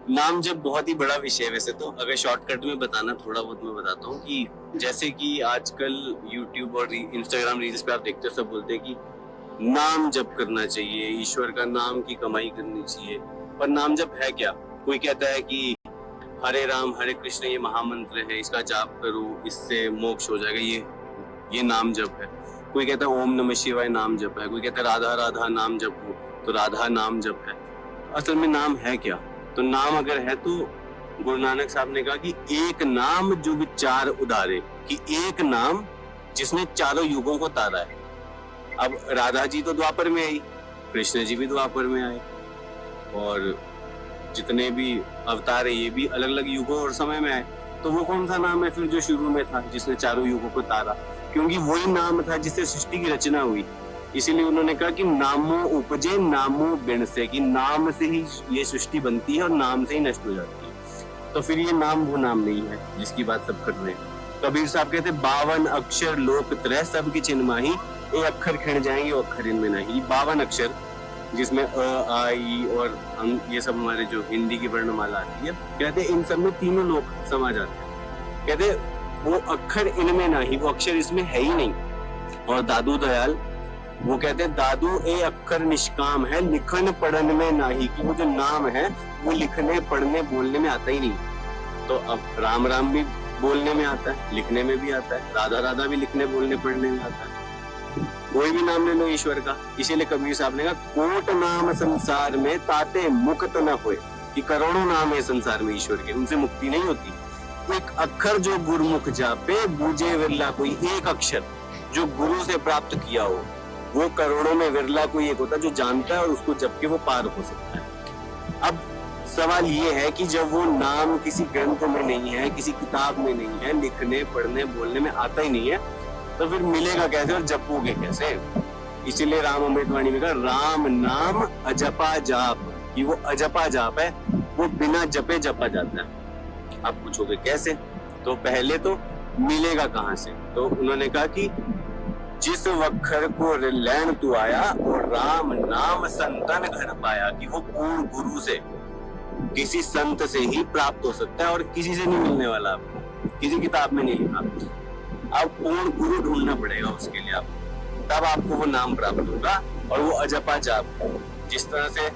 नाम जब बहुत ही बड़ा विषय है वैसे तो, अगर शॉर्टकट में बताना थोड़ा बहुत मैं बताता हूँ कि जैसे कि आजकल यूट्यूब और इंस्टाग्राम रील्स पे आप देखते हो सब बोलते हैं कि नाम जप करना चाहिए, ईश्वर का नाम की कमाई करनी चाहिए। पर नाम जप है क्या? कोई कहता है कि हरे राम हरे कृष्ण ये महामंत्र है, इसका जाप करो, इससे मोक्ष हो जाएगा, ये नाम जप है। कोई कहता है ओम नमः शिवाय नाम जप है, कोई कहता है राधा राधा नाम जपो तो राधा नाम जप है। असल में नाम है क्या? तो नाम अगर है तो गुरु नानक साहब ने कहा कि एक नाम जो विचार उदारे, कि एक नाम जिसने चारों युगों को तारा है। अब राधा जी तो द्वापर में आई, कृष्ण जी भी द्वापर में आए, और जितने भी अवतार है ये भी अलग अलग युगों और समय में आए। तो वो कौन सा नाम है फिर जो शुरू में था जिसने चारों युगों को तारा? क्योंकि वही नाम था जिससे सृष्टि की रचना हुई। इसीलिए उन्होंने कहा कि नामो उपजे नामो बिन से, कि नाम से ही ये सृष्टि बनती है और नाम से ही नष्ट हो जाती है। तो फिर ये नाम वो नाम नहीं है जिसकी बात सब कर रहे हैं। कबीर साहब कहते 52 अक्षर लोक त्रय सब की चिन्ह माही, ये अक्षर खिण जाएंगे वो अक्षर इनमें नहीं। 52 अक्षर जिसमें अ आ ई और ये सब हमारे जो हिंदी की वर्णमाला आती है, कहते इन सब में तीनों लोग समा जाते हैं। कहते वो अक्षर इनमें नहीं, वो अक्षर इसमें है ही नहीं। और दादू दयाल वो कहते दादू ए अक्षर निष्काम है लिखन पढ़न में नाही, कि वो जो नाम है वो लिखने पढ़ने बोलने में आता ही नहीं। तो अब राम राम भी बोलने में आता है, लिखने में भी आता है, राधा राधा भी लिखने बोलने पढ़ने में आता है। कोई भी नाम ले लो ईश्वर का। इसीलिए कबीर साहब ने कहा कोट नाम संसार में ताते मुक्त न होए, कि करोड़ों नाम है संसार में ईश्वर के, उनसे मुक्ति नहीं होती। एक अक्षर जो गुरुमुख जापे बूझे विरला कोई, एक अक्षर जो गुरु से प्राप्त किया हो वो करोड़ों में विरला कोई एक होता है जो जानता है और उसको जप के वो पार हो सकता है। अब सवाल ये है कि जब वो नाम किसी ग्रंथ में नहीं है, किसी किताब में नहीं है, लिखने पढ़ने बोलने में आता ही नहीं है, तो फिर मिलेगा कैसे और जपोगे कैसे? इसीलिए राम अमृतवाणी में कहा राम नाम अजपा जाप, कि वो अजपा जाप है, वो बिना जपे जपा जाता है। आप पूछोगे कैसे? तो पहले तो मिलेगा कहां से? तो उन्होंने कहा कि जिस वखर को लैन तू आया और राम नाम संतन घर पाया, कि वो पूर्ण गुरु से, किसी संत से ही प्राप्त हो सकता है और किसी से नहीं मिलने वाला आपको, किसी किताब में नहीं लिखा। अब पूर्ण गुरु ढूंढना पड़ेगा उसके लिए आपको, तब आपको वो नाम प्राप्त होगा और वो अजपा जाप है। जिस तरह से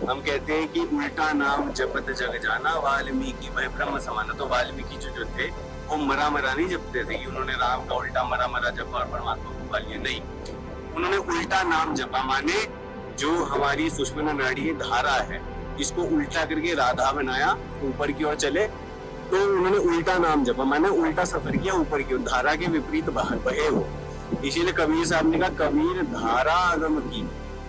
हम कहते हैं कि उल्टा नाम जपत जग जाना वाल्मीकि वह ब्रह्म समाना, तो वाल्मीकि जो थे वो मरा मरा नहीं जपते थे कि उन्होंने राम का उल्टा मरा मरा जपा और परमात्मा को पा लिया, नहीं। उन्होंने उल्टा नाम जपा, माने जो हमारी सुषुम्ना नाड़ी धारा है इसको उल्टा करके राधा बनाया, ऊपर की ओर चले, तो उन्होंने उल्टा नाम जपा, मैंने उल्टा सफर किया ऊपर की ओर, धारा के विपरीत बहे हो। इसीलिए कबीर साहब ने कहा कबीर धारा अगम की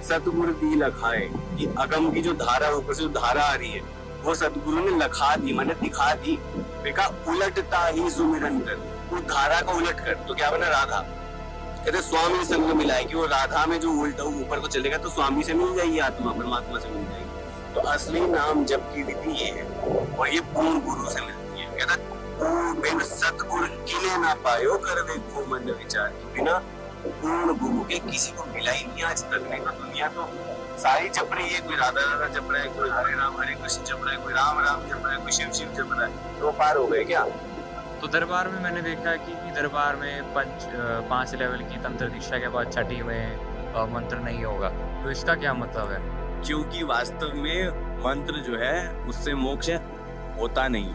सतगुरु दी लखाए, कि अगम की जो धारा ऊपर से जो धारा आ रही है वो सतगुरु ने लखा दी, मैंने दिखा दी। फिर कहा उलटता ही सुमिरन कर, उस धारा को उलट कर, तो क्या बना? राधा। कहते स्वामी संग मिलाए, कि वो राधा में जो उल्टा ऊपर को चलेगा तो स्वामी से मिल जाएगी, आत्मा परमात्मा से मिल जाएगी। तो असली नाम जप की विधि ये है और ये पूर्ण गुरु से मिलती है। कहता बिन सतगुरु किले ना पायो कर देखो मन विचार, की बिना पूर्ण गुरु के किसी को मिला ही नहीं आज तक। नहीं तो दुनिया तो सारी जप रही है, कोई राधा राधा जप रहा है, कोई हरे राम हरे कृष्ण जप रहा है, कोई राम राम जप रहा है, कोई शिव शिव जप रहा है, तो पार हो गए क्या? तो दरबार में मैंने देखा है कि दरबार में 5 लेवल की तंत्र दीक्षा के बाद छठी में मंत्र नहीं होगा, तो इसका क्या मतलब है? क्योंकि वास्तव में मंत्र जो है उससे मोक्ष होता नहीं।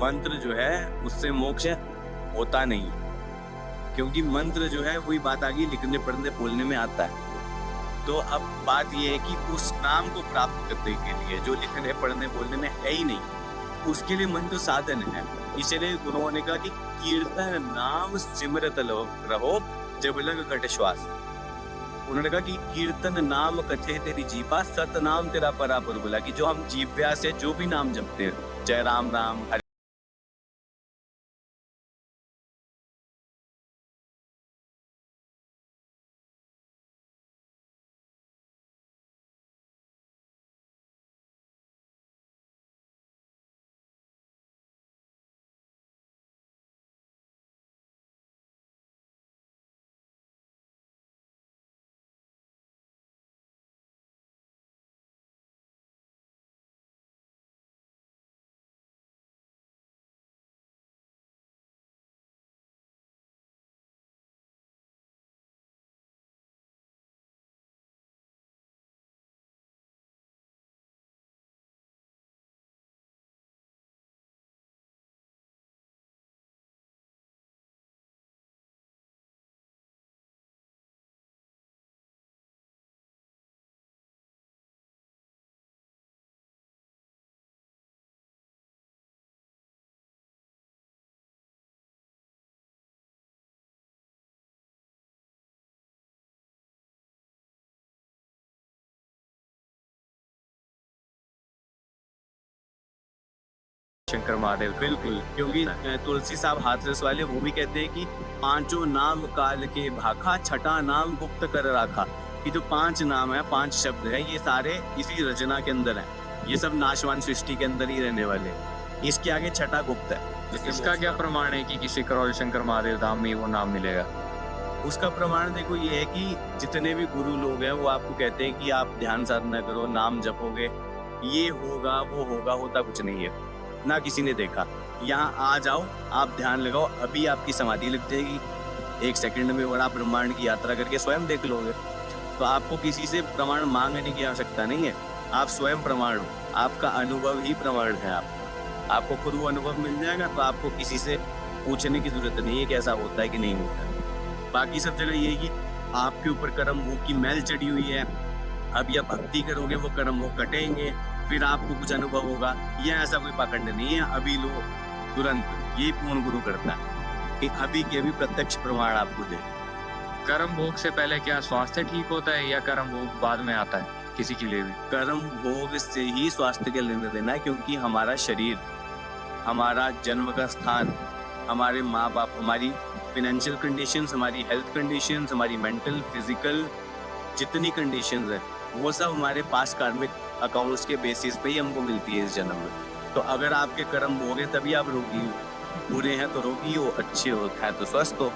मंत्र जो है उससे मोक्ष होता नहीं, क्योंकि मंत्र जो है वही बात आ गई लिखने पढ़ने बोलने में आता है। तो अब बात यह है कि उस नाम को प्राप्त करने के लिए जो लिखने पढ़ने बोलने में है ही नहीं, उसके लिए मंत्र साधन है। इसलिए गुरुओं ने कहा कि कीर्तन नाम सिमरत रहो जब लग घट श्वास। उन्होंने कहा कि कीर्तन नाम कथे तेरी जीवा, सत नाम तेरा परापर बोला, कि जो हम जीव्या से जो भी नाम जपते हैं, जय राम राम हरे शंकर महादेव को बिल्कुल, भी क्योंकि होता है। तुलसी साहब हाथरस वाले वो भी कहते हैं कि पांचों नाम काल के भाखा, छठा नाम गुप्त कर राखा। कि जो 5 नाम है, 5 शब्द है, ये सारे इसी रचना के अंदर हैं। ये सब नाशवान सृष्टि के अंदर ही रहने वाले हैं। इसके आगे छठा गुप्त है। जिससे इसका मोक्ष क्या का- प्रमाण है कि किसी करौली शंकर महादेव धाम में वो नाम मिलेगा? उसका प्रमाण देखो ये है कि जितने भी गुरु लोग हैं वो आपको कहते हैं कि आप ध्यान साधना करो, नाम जपोगे, ये होगा वो होगा, होता कुछ नहीं है। ना किसी ने देखा। यहाँ आ जाओ, आप ध्यान लगाओ, अभी आपकी समाधि लग जाएगी 1 सेकंड में, और आप ब्रह्मांड की यात्रा करके स्वयं देख लोगे। तो आपको किसी से प्रमाण मांगने की आवश्यकता नहीं है। आप स्वयं प्रमाण हो, आपका अनुभव ही प्रमाण है। आपको खुद वो अनुभव मिल जाएगा, तो आपको किसी से पूछने की जरूरत नहीं है कि ऐसा होता है कि नहीं होता है। बाकी सब जगह ये है कि आपके ऊपर कर्म भोग की मैल चढ़ी हुई है। अब या भक्ति करोगे वो कर्म भोग कटेंगे, फिर आपको कुछ अनुभव होगा। ये ऐसा कोई पाखंड नहीं है। अभी लो तुरंत, ये पूर्ण गुरु करता है कि अभी के अभी प्रत्यक्ष प्रमाण आपको दे। कर्म भोग से पहले क्या स्वास्थ्य ठीक होता है या कर्म भोग बाद में आता है किसी के लिए भी? कर्म भोग से ही स्वास्थ्य के लेने देना है, क्योंकि हमारा शरीर, हमारा जन्म का स्थान, हमारे माँ बाप, हमारी फिनेंशियल कंडीशंस, हमारी हेल्थ कंडीशंस, हमारी मेंटल फिजिकल जितनी कंडीशंस है, वो सब हमारे पास कार्मिक अकाउंट्स के बेसिस पे ही हमको मिलती है इस जन्म में। तो अगर आपके कर्म भोग हैं तभी आप रोगी हो, बुरे हैं तो रोगी हो, अच्छे हो है तो स्वस्थ हो।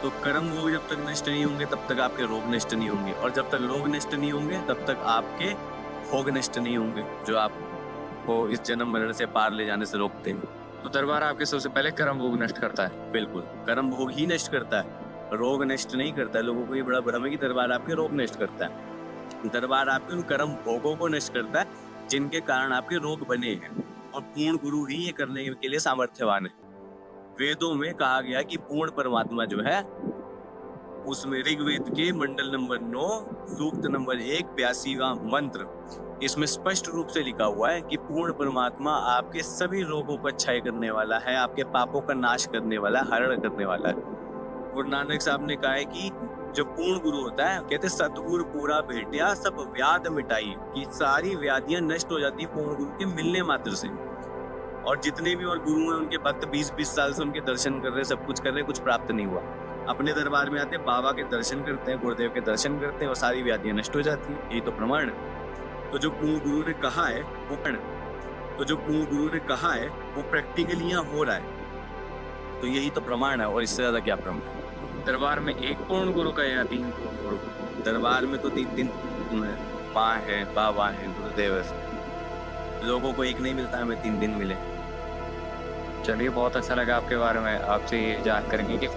तो कर्म भोग जब तक नष्ट नहीं होंगे तब तक आपके रोग नष्ट नहीं होंगे, और जब तक रोग नष्ट नहीं होंगे तब तक आपके भोग नष्ट नहीं होंगे, जो आपको इस जन्म मरण से पार ले जाने से रोकते हैं। तो दरबार आपके सबसे पहले कर्म भोग नष्ट करता है। बिल्कुल, कर्म भोग ही नष्ट करता है, रोग नष्ट नहीं करता है। लोगों को ये बड़ा भ्रम है कि दरबार आपके रोग नष्ट करता है। दरबार आपके उन कर्म भोगों को नष्ट करता है जिनके कारण आपके रोग बने हैं, और पूर्ण गुरु ही ये करने के लिए सामर्थ्यवान है। वेदों में कहा गया कि पूर्ण परमात्मा जो है, उसमें ऋग्वेद के मंडल नंबर 9 सूक्त नंबर 1 82वां मंत्र, इसमें स्पष्ट रूप से लिखा हुआ है कि पूर्ण परमात्मा आपके सभी रोगों को क्षय करने वाला है, आपके पापों का नाश करने वाला है, हरण करने वाला है। गुरु नानक साहब ने कहा है कि जो पूर्ण गुरु होता है, कहते सतगुरु पूरा भेटिया सब व्याध मिटाई, कि सारी व्याधियां नष्ट हो जाती है पूर्ण गुरु के मिलने मात्र से। और जितने भी और गुरु हैं उनके भक्त 20-20 साल से उनके दर्शन कर रहे, सब कुछ कर रहे, कुछ प्राप्त नहीं हुआ। अपने दरबार में आते, बाबा के दर्शन करते हैं, गुरुदेव के दर्शन करते हैं, और सारी व्याधियां नष्ट हो जाती है। यही तो प्रमाण है। तो जो पूर्ण गुरु ने कहा है वो प्रैक्टिकली यहाँ हो रहा है। तो यही तो प्रमाण है, और इससे ज्यादा क्या प्रमाण। दरबार में एक पूर्ण गुरु का या 3 पूर्ण गुरु? दरबार में तो 3-3 माँ है, बाबा है, गुरुदेव है। लोगों को एक नहीं मिलता, हमें 3 दिन मिले। चलिए, बहुत अच्छा लगा आपके बारे में आपसे ये जान करके कि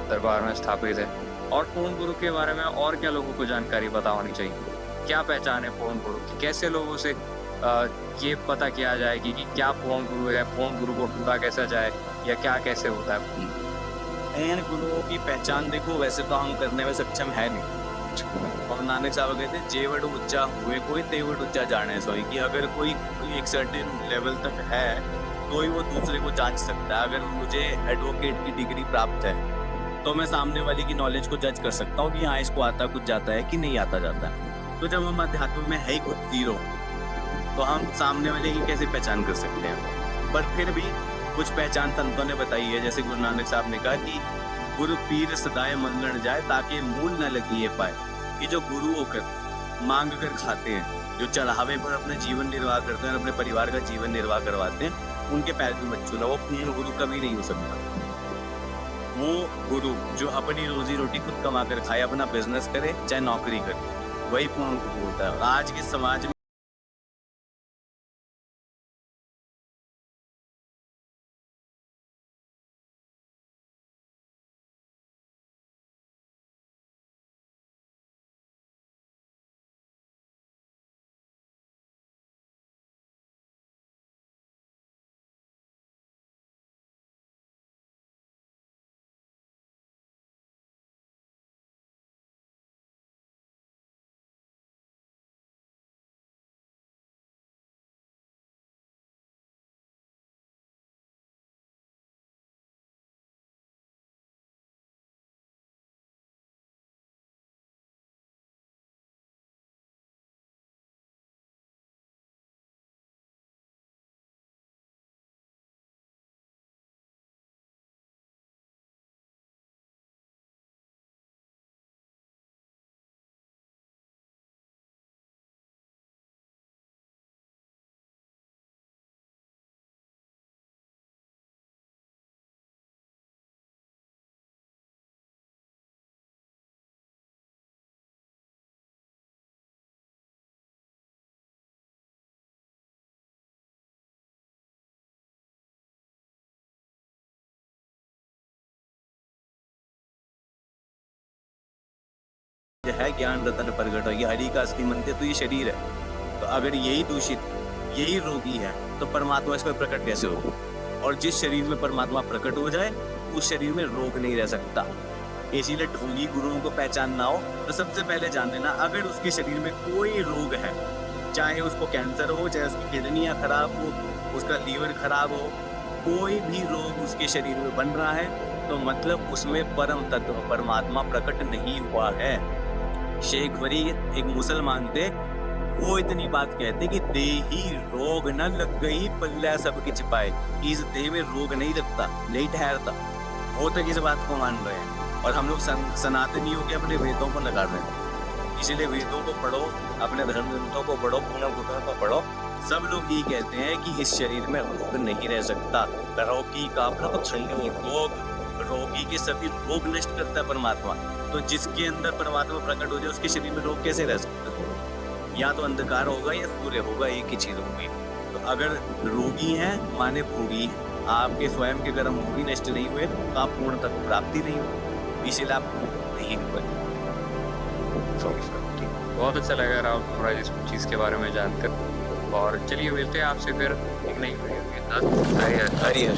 दरबार में स्थापित है। और पूर्ण गुरु के बारे में और क्या लोगों को जानकारी पता होनी चाहिए? क्या पहचान है पूर्ण गुरु की? कैसे लोगों से ये पता किया जाएगी कि क्या पूर्ण गुरु है, पूर्ण गुरु को ढूंढा कैसा जाए, या क्या कैसे होता है? पूर्ण गुरुओं की पहचान देखो, वैसे तो हम करने में सक्षम है नहीं। और नानक साहब कहते हैं जेवड़ ऊंचा हुए कोई तेवड़ ऊंचा जाने सोई, कि अगर कोई एक सर्टेन लेवल तक है तो ही वो दूसरे को जांच सकता है। अगर मुझे एडवोकेट की डिग्री प्राप्त है तो मैं सामने वाले की नॉलेज को जज कर सकता हूँ कि हाँ, इसको आता कुछ जाता है कि नहीं आता जाता है। तो जब हम अध्यात्म में है ही खुद जीरो, तो हम सामने वाले की कैसे पहचान कर सकते हैं। पर फिर भी कुछ पहचान संतों ने बताई है, जैसे गुरु नानक साहब ने कहा कि गुरु पीर सदाए मंगण जाए ताकि मूल न लगिए पाए, कि जो गुरु होकर मांग कर खाते हैं, जो चढ़ावे पर अपने जीवन निर्वाह करते हैं और अपने परिवार का जीवन निर्वाह करवाते हैं, उनके पैर भी मत छूना। वो पूर्ण गुरु कभी नहीं हो सकता। वो गुरु जो अपनी रोजी रोटी खुद कमा कर खाए, अपना बिजनेस करे चाहे नौकरी करे, वही पूर्ण गुरु होता है। आज के समाज में है ज्ञान रतन प्रगट हो, ये हरि का असली मंदिर तो ये शरीर है। तो अगर यही दूषित, यही रोगी है, तो परमात्मा इसमें प्रकट कैसे हो? और जिस शरीर में परमात्मा प्रकट हो जाए, उस शरीर में रोग नहीं रह सकता। इसीलिए ढोंगी गुरुओं को पहचानना हो तो सबसे पहले जान लेना, अगर उसके शरीर में कोई रोग है, चाहे उसको कैंसर हो, चाहे उसकी किडनियाँ खराब हो, उसका लीवर खराब हो, कोई भी रोग उसके शरीर में बन रहा है, तो मतलब उसमें परम तत्व परमात्मा प्रकट नहीं हुआ है। शेख फरीद एक मुसलमान थे, वो इतनी बात कहते कि देही रोग न लग गई पल्ला सब किछ पाए। इस देह में रोग नहीं लगता, नहीं ठहरता। वो तो किस बात को मान रहे हैं, और हम लोग सनातनियों के अपने वेदों को लगा रहे हैं। इसीलिए वेदों को पढ़ो, अपने धर्म ग्रंथों को पढ़ो, पूर्ण पुराण को पढ़ो। सब लोग ये कहते हैं कि इस शरीर में रोग नहीं रह सकता। रोगी का रोगी के सभी रोग नष्ट करता है परमात्मा। तो जिसके अंदर परमात्मा प्रकट हो जाए, उसके शरीर में रोग कैसे रह सकता है? या तो अंधकार होगा या सूर्य होगा, एक ही चीज होगी। तो अगर रोगी हैं माने भोगी हैं, आपके स्वयं के कर्म भी नष्ट नहीं हुए तो आप पूर्ण तक प्राप्ति नहीं हुई, इसीलिए आप नहीं हुए। बहुत अच्छा लगा राहुल थोड़ा इस चीज़ के बारे में जानकर। और चलिए मिलते हैं आपसे फिर एक नई वीडियो के साथ। हरिहर।